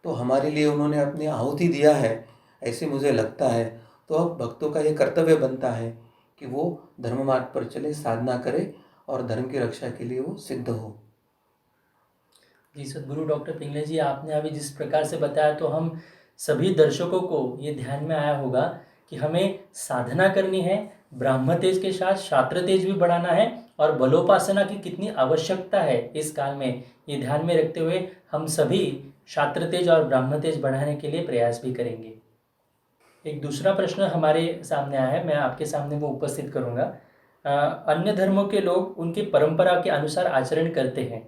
तो हमारे लिए उन्होंने अपनी आहुति दिया है, ऐसे मुझे लगता है। तो अब भक्तों का ये कर्तव्य बनता है कि वो धर्म मार्ग पर चले, साधना करे और धर्म की रक्षा के लिए वो सिद्ध हो। जी सद्गुरु डॉक्टर पिंगले जी, आपने अभी जिस प्रकार से बताया, तो हम सभी दर्शकों को ये ध्यान में आया होगा कि हमें साधना करनी है, ब्राह्म तेज के साथ क्षात्र तेज भी बढ़ाना है, और बलोपासना की कितनी आवश्यकता है इस काल में, ये ध्यान में रखते हुए हम सभी क्षात्र तेज और ब्राह्म तेज बढ़ाने के लिए प्रयास भी करेंगे। एक दूसरा प्रश्न हमारे सामने आया है, मैं आपके सामने वो उपस्थित करूँगा। अन्य धर्मों के लोग उनकी परंपरा के अनुसार आचरण करते हैं,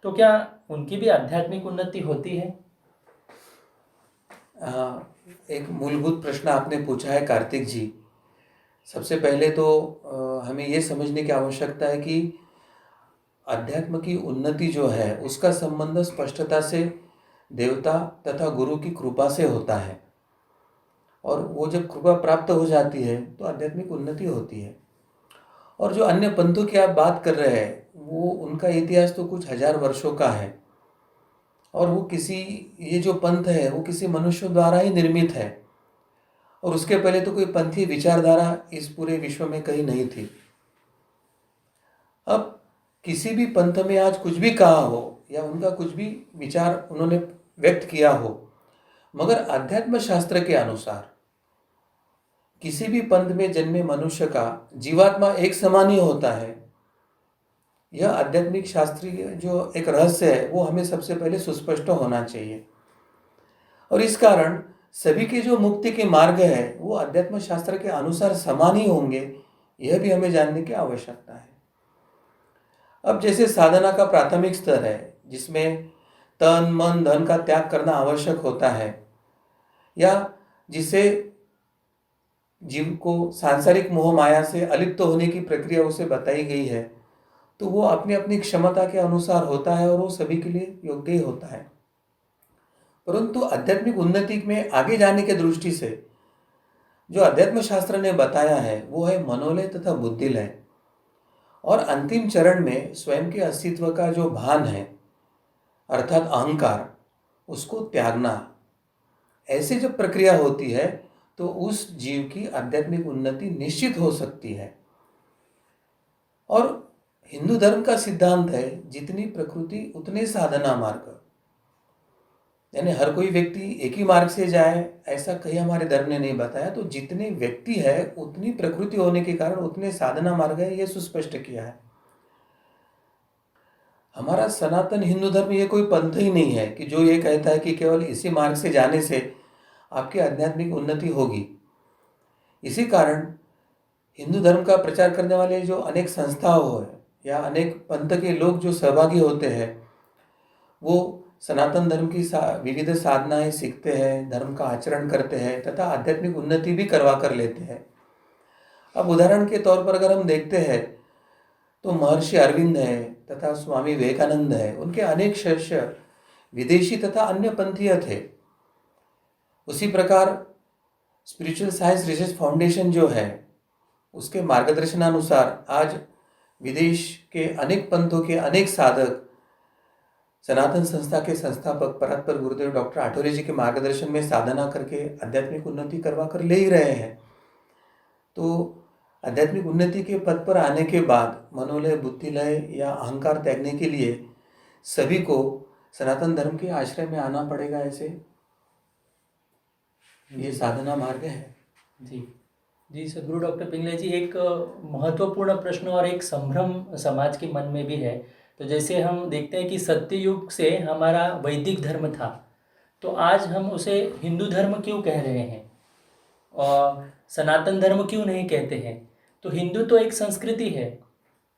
तो क्या उनकी भी आध्यात्मिक उन्नति होती है? एक मूलभूत प्रश्न आपने पूछा है कार्तिक जी। सबसे पहले तो हमें ये समझने की आवश्यकता है कि अध्यात्म की उन्नति जो है उसका संबंध स्पष्टता से देवता तथा गुरु की कृपा से होता है। और वो जब कृपा प्राप्त हो जाती है तो आध्यात्मिक उन्नति होती है। और जो अन्य पंथों की आप बात कर रहे हैं, वो उनका इतिहास तो कुछ हजार वर्षों का है, और वो किसी, ये जो पंथ है वो किसी मनुष्य द्वारा ही निर्मित है। और उसके पहले तो कोई पंथी विचारधारा इस पूरे विश्व में कहीं नहीं थी। अब किसी भी पंथ में आज कुछ भी कहा हो या उनका कुछ भी विचार उन्होंने व्यक्त किया हो, मगर अध्यात्म शास्त्र के अनुसार किसी भी पंथ में जन्मे मनुष्य का जीवात्मा एक समान ही होता है। यह आध्यात्मिक शास्त्रीय जो एक रहस्य है वो हमें सबसे पहले सुस्पष्ट होना चाहिए। और इस कारण सभी के जो मुक्ति के मार्ग है वो अध्यात्म शास्त्र के अनुसार समान ही होंगे, यह भी हमें जानने की आवश्यकता है। अब जैसे साधना का प्राथमिक स्तर है जिसमें तन मन धन का त्याग करना आवश्यक होता है, या जिसे जीव को सांसारिक मोह माया से अलिप्त होने की प्रक्रिया उसे बताई गई है, तो वो अपनी अपनी क्षमता के अनुसार होता है और वो सभी के लिए योग्य ही होता है। परंतु आध्यात्मिक उन्नति में आगे जाने के दृष्टि से जो अध्यात्म शास्त्र ने बताया है वो है मनोलय तथा बुद्धिलय, और अंतिम चरण में स्वयं के अस्तित्व का जो भान है अर्थात अहंकार, उसको त्यागना। ऐसे जब प्रक्रिया होती है तो उस जीव की आध्यात्मिक उन्नति निश्चित हो सकती है। और हिंदू धर्म का सिद्धांत है जितनी प्रकृति उतने साधना मार्ग, यानी हर कोई व्यक्ति एक ही मार्ग से जाए ऐसा कहीं हमारे धर्म ने नहीं बताया। तो जितने व्यक्ति है उतनी प्रकृति होने के कारण उतने साधना मार्ग है, यह सुस्पष्ट किया है। हमारा सनातन हिंदू धर्म ये कोई पंथ ही नहीं है कि जो ये कहता है कि केवल इसी मार्ग से जाने से आपकी आध्यात्मिक उन्नति होगी। इसी कारण हिंदू धर्म का प्रचार करने वाले जो अनेक संस्थाओं हैं या अनेक पंथ के लोग जो सहभागी होते हैं वो सनातन धर्म की विविध साधनाएं सीखते हैं, धर्म का आचरण करते हैं तथा आध्यात्मिक उन्नति भी करवा कर लेते हैं। अब उदाहरण के तौर पर अगर हम देखते हैं तो महर्षि अरविंद है तथा स्वामी विवेकानंद है, उनके अनेक शिष्य विदेशी तथा अन्य पंथीय थे। उसी प्रकार स्पिरिचुअल साइंस रिसर्च फाउंडेशन जो है उसके मार्गदर्शनानुसार आज विदेश के अनेक पंथों के अनेक साधक सनातन संस्था के संस्थापक परात्पर गुरुदेव डॉक्टर आठवले जी के मार्गदर्शन में साधना करके आध्यात्मिक उन्नति करवा कर ले ही रहे हैं। तो आध्यात्मिक उन्नति के पद पर आने के बाद मनोलय बुद्धिलय या अहंकार त्यागने के लिए सभी को सनातन धर्म के आश्रय में आना पड़ेगा। ऐसे ये साधना मार्ग है। जी सदगुरु डॉक्टर पिंगले जी, एक महत्वपूर्ण प्रश्न और एक संभ्रम समाज के मन में भी है। तो जैसे हम देखते हैं कि सत्ययुग से हमारा वैदिक धर्म था, तो आज हम उसे हिंदू धर्म क्यों कह रहे हैं और सनातन धर्म क्यों नहीं कहते हैं? तो हिंदू तो एक संस्कृति है,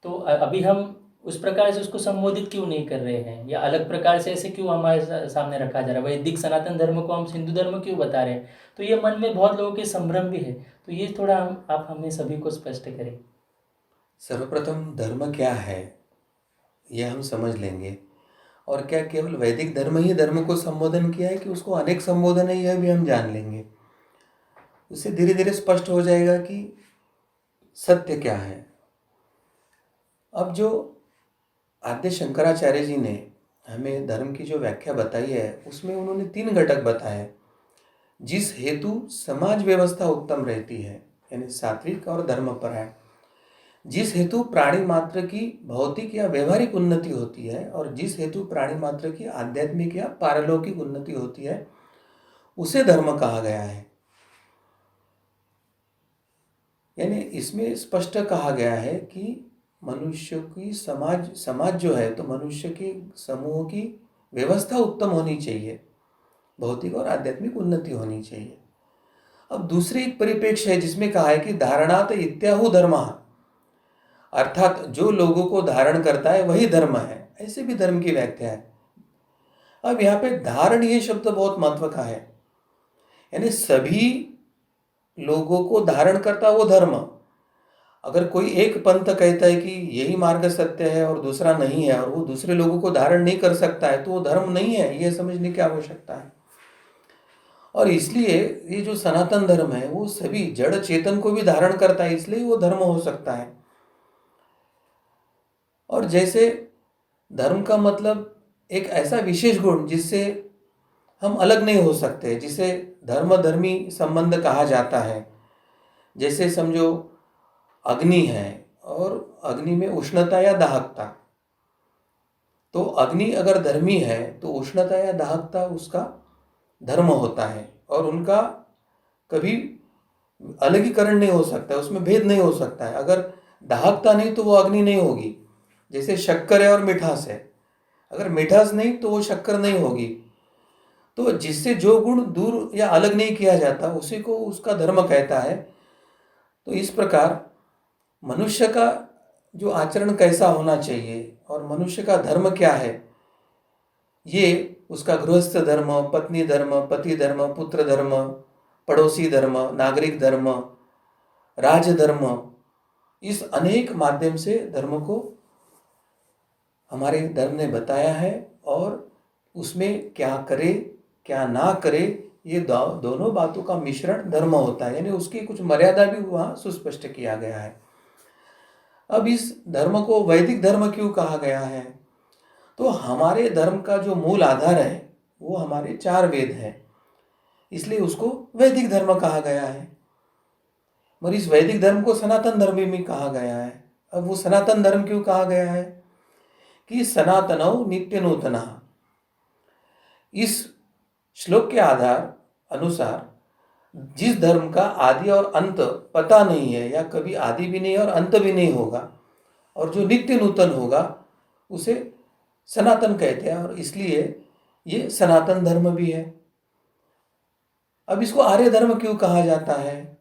तो अभी हम उस प्रकार से उसको संबोधित क्यों नहीं कर रहे हैं, या अलग प्रकार से ऐसे क्यों हमारे सामने रखा जा रहा है? वैदिक सनातन धर्म को हम हिंदू धर्म क्यों बता रहे हैं? तो ये मन में बहुत लोगों के संभ्रम भी है। तो ये थोड़ा आप हमें सभी को स्पष्ट करें। सर्वप्रथम धर्म क्या है यह हम समझ लेंगे, और क्या केवल वैदिक धर्म ही धर्म को संबोधन किया है कि उसको अनेक संबोधन है, यह भी हम जान लेंगे। उससे धीरे धीरे स्पष्ट हो जाएगा कि सत्य क्या है। अब जो आद्य शंकराचार्य जी ने हमें धर्म की जो व्याख्या बताई है उसमें उन्होंने 3 घटक बताए जिस हेतु समाज व्यवस्था उत्तम रहती है, यानी सात्विक और धर्मपरायण। जिस हेतु प्राणी मात्र की भौतिक या व्यवहारिक उन्नति होती है और जिस हेतु प्राणी मात्र की आध्यात्मिक या पारलौकिक उन्नति होती है, उसे धर्म कहा गया है। यानी इसमें स्पष्ट कहा गया है कि मनुष्य की समाज जो है तो मनुष्य के समूह की व्यवस्था उत्तम होनी चाहिए, भौतिक और आध्यात्मिक उन्नति होनी चाहिए। अब दूसरी एक परिप्रेक्ष्य है जिसमें कहा है कि धारणात इत्याहु धर्मः, अर्थात जो लोगों को धारण करता है वही धर्म है, ऐसे भी धर्म की व्याख्या है। अब यहाँ पे धारण ये शब्द बहुत महत्व का है, यानी सभी लोगों को धारण करता वो धर्म। अगर कोई एक पंथ कहता है कि यही मार्ग सत्य है और दूसरा नहीं है और वो दूसरे लोगों को धारण नहीं कर सकता है तो वो धर्म नहीं है, ये समझने की आवश्यकता है। और इसलिए ये जो सनातन धर्म है वो सभी जड़ चेतन को भी धारण करता है, इसलिए वो धर्म हो सकता है। और जैसे धर्म का मतलब एक ऐसा विशेष गुण जिससे हम अलग नहीं हो सकते, जिसे धर्मी संबंध कहा जाता है। जैसे समझो अग्नि है और अग्नि में उष्णता या दाहकता, तो अग्नि अगर धर्मी है तो उष्णता या दाहकता उसका धर्म होता है और उनका कभी अलगीकरण नहीं हो सकता, उसमें भेद नहीं हो सकता है। अगर दाहकता नहीं तो वो अग्नि नहीं होगी। जैसे शक्कर है और मिठास है, अगर मिठास नहीं तो वो शक्कर नहीं होगी। तो जिससे जो गुण दूर या अलग नहीं किया जाता उसी को उसका धर्म कहता है। तो इस प्रकार मनुष्य का जो आचरण कैसा होना चाहिए और मनुष्य का धर्म क्या है, ये उसका गृहस्थ धर्म, पत्नी धर्म, पति धर्म, पुत्र धर्म, पड़ोसी धर्म, नागरिक धर्म, राजधर्म, इस अनेक माध्यम से धर्म को हमारे धर्म ने बताया है। और उसमें क्या करे क्या ना करे, ये दोनों बातों का मिश्रण धर्म होता है, यानी उसकी कुछ मर्यादा भी वहाँ सुस्पष्ट किया गया है। अब इस धर्म को वैदिक धर्म क्यों कहा गया है? तो हमारे धर्म का जो मूल आधार है वो हमारे 4 वेद हैं, इसलिए उसको वैदिक धर्म कहा गया है। और इस वैदिक धर्म को सनातन धर्म भी कहा गया है। अब वो सनातन धर्म क्यों कहा गया है? कि सनातनौ नित्य नूतना, इस श्लोक के आधार अनुसार जिस धर्म का आदि और अंत पता नहीं है या कभी आदि भी नहीं और अंत भी नहीं होगा और जो नित्य नूतन होगा उसे सनातन कहते हैं, और इसलिए ये सनातन धर्म भी है। अब इसको आर्य धर्म क्यों कहा जाता है?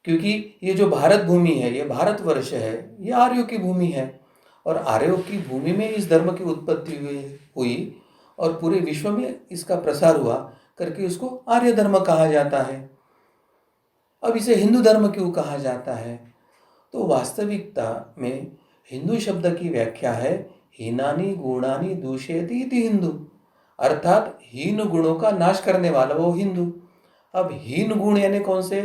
क्योंकि ये जो भारत भूमि है, ये भारतवर्ष है, ये आर्यों की भूमि है और आर्यों की भूमि में इस धर्म की उत्पत्ति हुई और पूरे विश्व में इसका प्रसार हुआ करके उसको आर्य धर्म कहा जाता है। अब इसे हिंदू धर्म क्यों कहा जाता है? तो वास्तविकता में हिंदू शब्द की व्याख्या है हीनानि गुणानि दूषयति इति हिंदू, अर्थात हीन गुणों का नाश करने वाला वो हिंदू। अब हीन गुण यानी कौन से?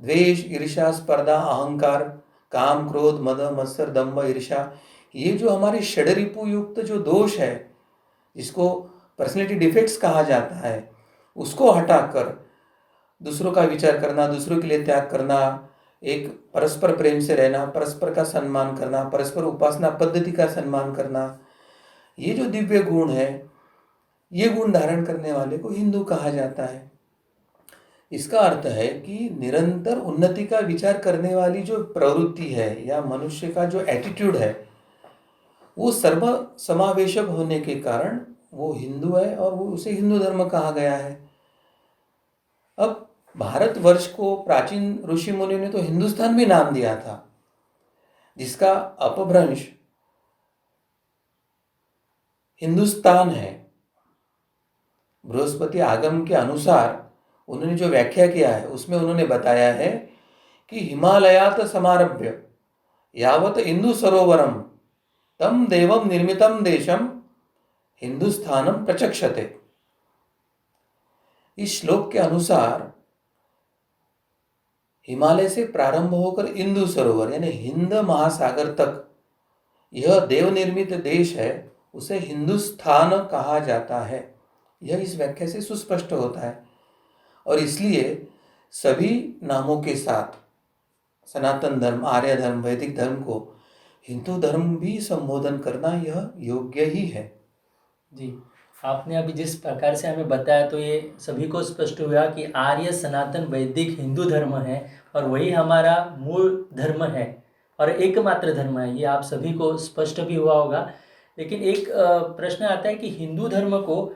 द्वेष, ईर्ष्या, स्पर्धा, अहंकार, काम, क्रोध, मद, मत्सर, दंभ, ईर्ष्या, ये जो हमारे षडरिपु युक्त जो दोष है, जिसको पर्सनैलिटी डिफेक्ट्स कहा जाता है, उसको हटाकर दूसरों का विचार करना, दूसरों के लिए त्याग करना, एक परस्पर प्रेम से रहना, परस्पर का सम्मान करना, परस्पर उपासना पद्धति का सम्मान करना, ये जो दिव्य गुण है, ये गुण धारण करने वाले को हिंदू कहा जाता है। इसका अर्थ है कि निरंतर उन्नति का विचार करने वाली जो प्रवृत्ति है या मनुष्य का जो एटीट्यूड है, वो सर्व समावेशक होने के कारण वो हिंदू है और वो उसे हिंदू धर्म कहा गया है। अब भारतवर्ष को प्राचीन ऋषि मुनि ने तो हिंदुस्तान भी नाम दिया था, जिसका अपभ्रंश हिंदुस्तान है। बृहस्पति आगम के अनुसार उन्होंने जो व्याख्या किया है उसमें उन्होंने बताया है कि हिमालयात समारभ्य यावत इंदु सरोवरम तम देवम निर्मितम देशम हिंदुस्थानम प्रचक्षते। इस श्लोक के अनुसार हिमालय से प्रारंभ होकर इंदु सरोवर यानी हिंद महासागर तक यह देव निर्मित देश है, उसे हिंदुस्तान कहा जाता है। यह इस व्याख्या से सुस्पष्ट होता है और इसलिए सभी नामों के साथ सनातन धर्म, आर्य धर्म, वैदिक धर्म को हिंदू धर्म भी संबोधन करना यह योग्य ही है। जी, आपने अभी जिस प्रकार से हमें बताया तो ये सभी को स्पष्ट हुआ कि आर्य, सनातन, वैदिक हिंदू धर्म है और वही हमारा मूल धर्म है और एकमात्र धर्म है। ये आप सभी को स्पष्ट भी हुआ होगा। लेकिन एक प्रश्न आता है कि हिंदू धर्म को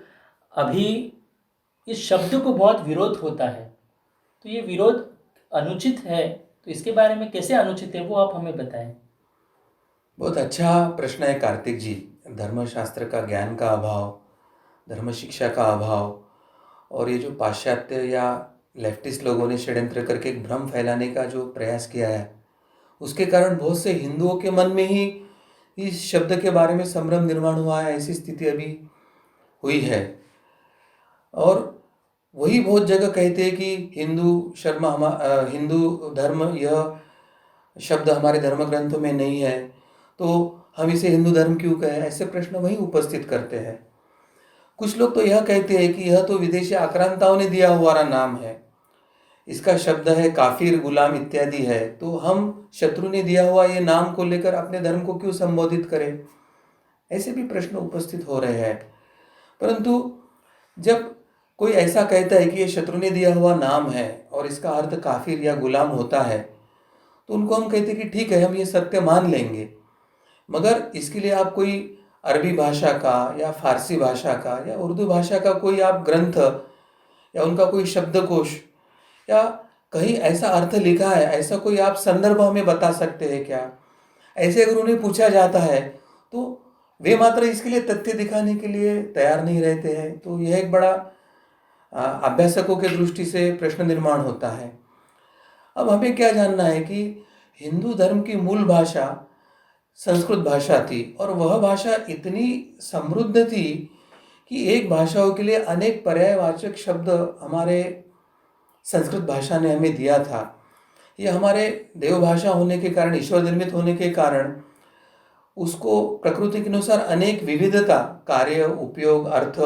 अभी इस शब्द को बहुत विरोध होता है, तो ये विरोध अनुचित है, तो इसके बारे में कैसे अनुचित है वो आप हमें बताएं। बहुत अच्छा प्रश्न है कार्तिक जी। धर्मशास्त्र का ज्ञान का अभाव, धर्म शिक्षा का अभाव और ये जो पाश्चात्य या लेफ्टिस्ट लोगों ने षड्यंत्र करके एक भ्रम फैलाने का जो प्रयास किया है, उसके कारण बहुत से हिंदुओं के मन में ही इस शब्द के बारे में संभ्रम निर्माण हुआ है। ऐसी स्थिति अभी हुई है और वही बहुत जगह कहते हैं कि हिंदू धर्म यह शब्द हमारे धर्म ग्रंथों में नहीं है, तो हम इसे हिंदू धर्म क्यों कहें? ऐसे प्रश्न वही उपस्थित करते हैं। कुछ लोग तो यह कहते हैं कि यह तो विदेशी आक्रांताओं ने दिया हुआ नाम है, इसका शब्द है काफिर, गुलाम इत्यादि है, तो हम शत्रु ने दिया हुआ ये नाम को लेकर अपने धर्म को क्यों संबोधित करें? ऐसे भी प्रश्न उपस्थित हो रहे हैं। परंतु जब कोई ऐसा कहता है कि ये शत्रु ने दिया हुआ नाम है और इसका अर्थ काफिर या गुलाम होता है, तो उनको हम कहते हैं कि ठीक है, हम ये सत्य मान लेंगे, मगर इसके लिए आप कोई अरबी भाषा का या फारसी भाषा का या उर्दू भाषा का कोई आप ग्रंथ या उनका कोई शब्दकोश या कहीं ऐसा अर्थ लिखा है, ऐसा कोई आप संदर्भ हमें बता सकते हैं क्या? ऐसे अगर उन्हें पूछा जाता है तो वे मात्र इसके लिए तथ्य दिखाने के लिए तैयार नहीं रहते हैं। तो यह एक बड़ा अभ्यासकों के दृष्टि से प्रश्न निर्माण होता है। अब हमें क्या जानना है कि हिंदू धर्म की मूल भाषा संस्कृत भाषा थी और वह भाषा इतनी समृद्ध थी कि एक भाषाओं के लिए अनेक पर्यायवाचक शब्द हमारे संस्कृत भाषा ने हमें दिया था। ये हमारे देव भाषा होने के कारण, ईश्वर निर्मित होने के कारण उसको प्रकृति के अनुसार अनेक विविधता, कार्य, उपयोग, अर्थ,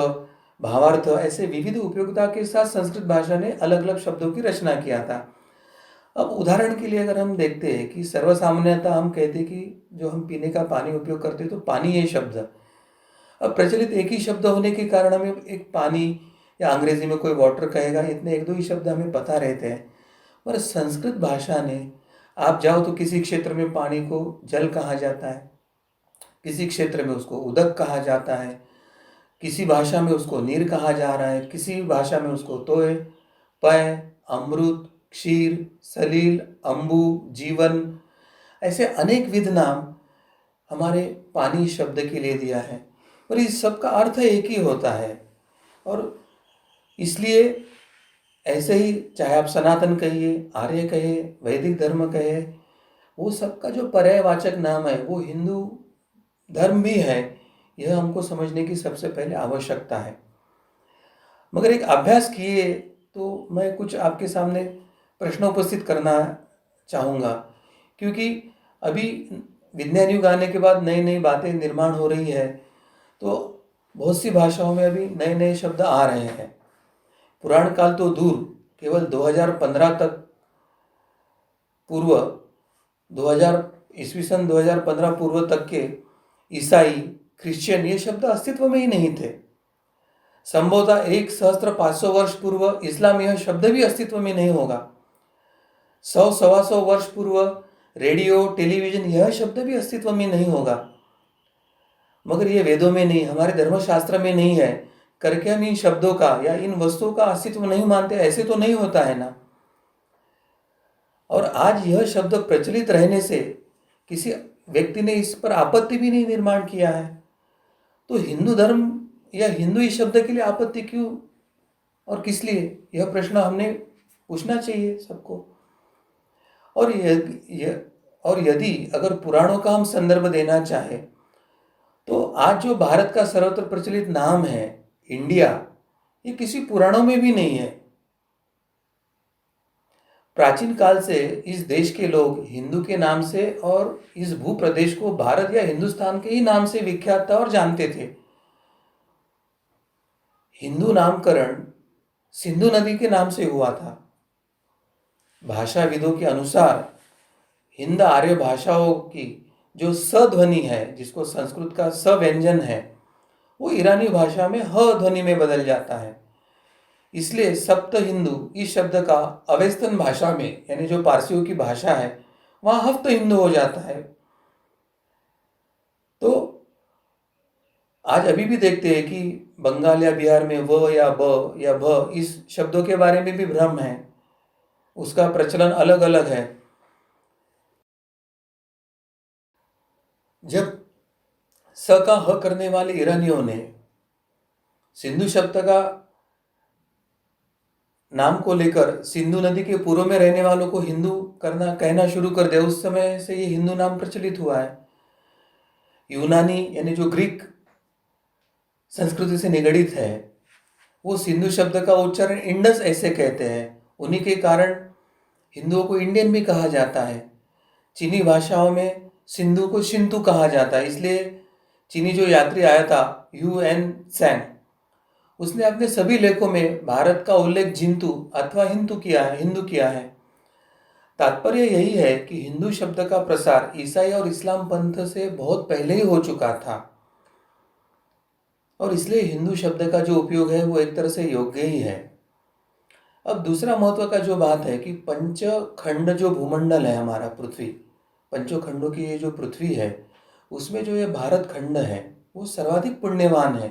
भावार्थ, ऐसे विविध उपयोगिता के साथ संस्कृत भाषा ने अलग अलग शब्दों की रचना किया था। अब उदाहरण के लिए अगर हम देखते हैं कि सर्वसामान्यतः हम कहते हैं कि जो हम पीने का पानी उपयोग करते हैं तो पानी ये शब्द, अब प्रचलित एक ही शब्द होने के कारण हमें एक पानी या अंग्रेजी में कोई वाटर कहेगा, इतने एक दो ही शब्द हमें पता रहते हैं। पर संस्कृत भाषा ने, आप जाओ तो किसी क्षेत्र में पानी को जल कहा जाता है, किसी क्षेत्र में उसको उदक कहा जाता है, किसी भाषा में उसको नीर कहा जा रहा है, किसी भाषा में उसको तोय, पय, अमृत, क्षीर, सलील, अम्बु, जीवन, ऐसे अनेक विध नाम हमारे पानी शब्द के लिए दिया है। पर इस सब का अर्थ एक ही होता है और इसलिए ऐसे ही चाहे आप सनातन कहिए, आर्य कहे, वैदिक धर्म कहे, वो सबका जो पर्यायवाचक नाम है वो हिंदू धर्म भी है। यह हमको समझने की सबसे पहले आवश्यकता है। मगर एक अभ्यास किए तो मैं कुछ आपके सामने प्रश्न उपस्थित करना चाहूँगा, क्योंकि अभी विज्ञान युग आने के बाद नई नई बातें निर्माण हो रही है, तो बहुत सी भाषाओं में अभी नए नए शब्द आ रहे हैं। पुराण काल तो दूर, केवल 2015 तक पूर्व 2000 ईस्वी सन 2015 पूर्व तक के ईसाई, क्रिश्चियन ये शब्द अस्तित्व में ही नहीं थे। संभवतः 1500 वर्ष पूर्व इस्लाम यह शब्द भी अस्तित्व में नहीं होगा। 100-125 वर्ष पूर्व रेडियो, टेलीविजन यह शब्द भी अस्तित्व में नहीं होगा। मगर ये वेदों में नहीं, हमारे धर्मशास्त्र में नहीं है करके हम इन शब्दों का या इन वस्तुओं का अस्तित्व नहीं मानते, ऐसे तो नहीं होता है ना। और आज यह शब्द प्रचलित रहने से किसी व्यक्ति ने इस पर आपत्ति भी नहीं निर्माण किया है। तो हिंदू धर्म या हिंदू इस शब्द के लिए आपत्ति क्यों और किस लिए, यह प्रश्न हमने पूछना चाहिए सबको। और यदि अगर पुराणों का हम संदर्भ देना चाहें तो आज जो भारत का सर्वत्र प्रचलित नाम है इंडिया, ये किसी पुराणों में भी नहीं है। प्राचीन काल से इस देश के लोग हिंदू के नाम से और इस भूप्रदेश को भारत या हिंदुस्तान के ही नाम से विख्यात था और जानते थे। हिंदू नामकरण सिंधु नदी के नाम से हुआ था। भाषाविदों के अनुसार हिंद आर्य भाषाओं की जो स ध्वनि है, जिसको संस्कृत का स व्यंजन है, वो ईरानी भाषा में ह ध्वनि में बदल जाता है। इसलिए सप्त हिंदू इस शब्द का अवेस्तन भाषा में, यानी जो पारसियों की भाषा है, वहां हफ्त हिंदू हो जाता है। तो आज अभी भी देखते हैं कि बंगाल या बिहार में व या ब या भ इस शब्दों के बारे में भी भ्रम है, उसका प्रचलन अलग अलग है। जब स का ह करने वाले ईरानियों ने सिंधु शब्द का नाम को लेकर सिंधु नदी के पूर्व में रहने वालों को हिंदू कहना शुरू कर दिया, उस समय से ये हिंदू नाम प्रचलित हुआ है। यूनानी यानी जो ग्रीक संस्कृति से निगड़ित है, वो सिंधु शब्द का उच्चारण इंडस ऐसे कहते हैं। उन्हीं के कारण हिंदुओं को इंडियन भी कहा जाता है। चीनी भाषाओं में सिंधु को शिंतु कहा जाता है, इसलिए चीनी जो यात्री आया था ह्यू एन सैंग, उसने अपने सभी लेखों में भारत का उल्लेख जिंतु अथवा हिंदू किया है। तात्पर्य यही है कि हिंदू शब्द का प्रसार ईसाई और इस्लाम पंथ से बहुत पहले ही हो चुका था और इसलिए हिंदू शब्द का जो उपयोग है वो एक तरह से योग्य ही है। अब दूसरा महत्व का जो बात है कि पंचखंड जो भूमंडल है हमारा पृथ्वी, पंचों खंडों की ये जो पृथ्वी है उसमें जो ये भारत खंड है वो सर्वाधिक पुण्यवान है,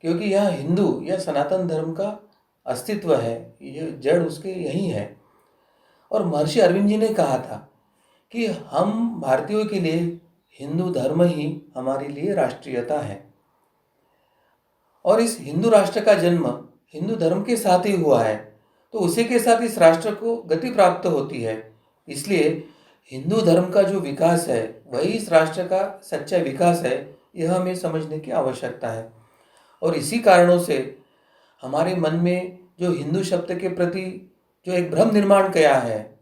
क्योंकि यहाँ हिंदू या सनातन धर्म का अस्तित्व है, ये जड़ उसके यही है। और महर्षि अरविंद जी ने कहा था कि हम भारतीयों के लिए हिंदू धर्म ही हमारे लिए राष्ट्रीयता है और इस हिंदू राष्ट्र का जन्म हिंदू धर्म के साथ ही हुआ है, तो उसी के साथ इस राष्ट्र को गति प्राप्त होती है। इसलिए हिंदू धर्म का जो विकास है वही इस राष्ट्र का सच्चा विकास है, यह हमें समझने की आवश्यकता है। और इसी कारणों से हमारे मन में जो हिंदू शब्द के प्रति जो एक भ्रम निर्माण किया है,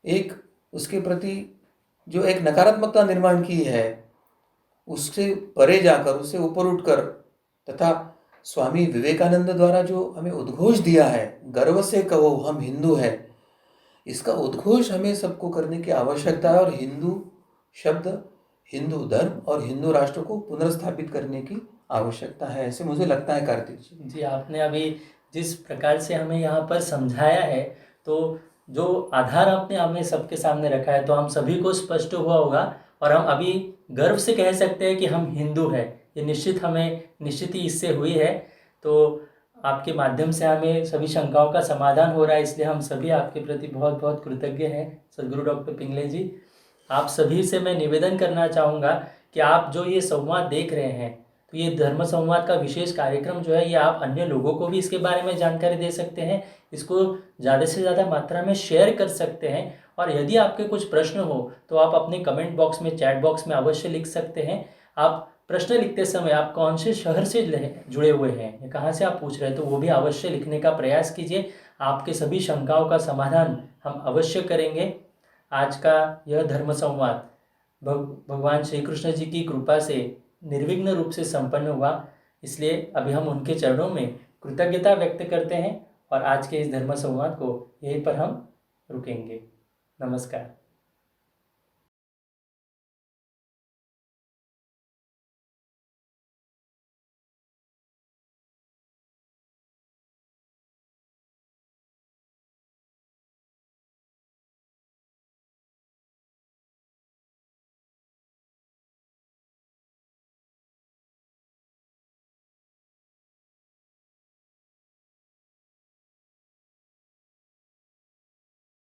एक उसके प्रति जो एक नकारात्मकता निर्माण की है, उससे परे जाकर उससे ऊपर उठकर तथा स्वामी विवेकानंद द्वारा जो हमें उद्घोष दिया है, गर्व से कहो हम हिंदू हैं, इसका उद्घोष हमें सबको करने की आवश्यकता है और हिंदू शब्द, हिंदू धर्म और हिंदू राष्ट्र को पुनर्स्थापित करने की आवश्यकता है, ऐसे मुझे लगता है कार्तिक जी। जी, आपने अभी जिस प्रकार से हमें यहाँ पर समझाया है, तो जो आधार आपने हमें सबके सामने रखा है, तो हम सभी को स्पष्ट हुआ होगा और हम अभी गर्व से कह सकते हैं कि हम हिंदू हैं। ये निश्चित ही इससे हुई है। तो आपके माध्यम से हमें सभी शंकाओं का समाधान हो रहा है, इसलिए हम सभी आपके प्रति बहुत बहुत कृतज्ञ हैं सदगुरु डॉक्टर पिंगले जी। आप सभी से मैं निवेदन करना चाहूँगा कि आप जो ये संवाद देख रहे हैं, तो ये धर्म संवाद का विशेष कार्यक्रम जो है, ये आप अन्य लोगों को भी इसके बारे में जानकारी दे सकते हैं, इसको ज़्यादा से ज़्यादा मात्रा में शेयर कर सकते हैं। और यदि आपके कुछ प्रश्न हो तो आप अपने कमेंट बॉक्स में, चैट बॉक्स में अवश्य लिख सकते हैं। आप प्रश्न लिखते समय आप कौन से शहर से जुड़े हुए हैं या कहाँ से आप पूछ रहे हैं, तो वो भी अवश्य लिखने का प्रयास कीजिए। आपके सभी शंकाओं का समाधान हम अवश्य करेंगे। आज का यह धर्म संवाद भगवान श्री कृष्ण जी की कृपा से निर्विघ्न रूप से संपन्न हुआ, इसलिए अभी हम उनके चरणों में कृतज्ञता व्यक्त करते हैं और आज के इस धर्म संवाद को यहीं पर हम रुकेंगे। नमस्कार।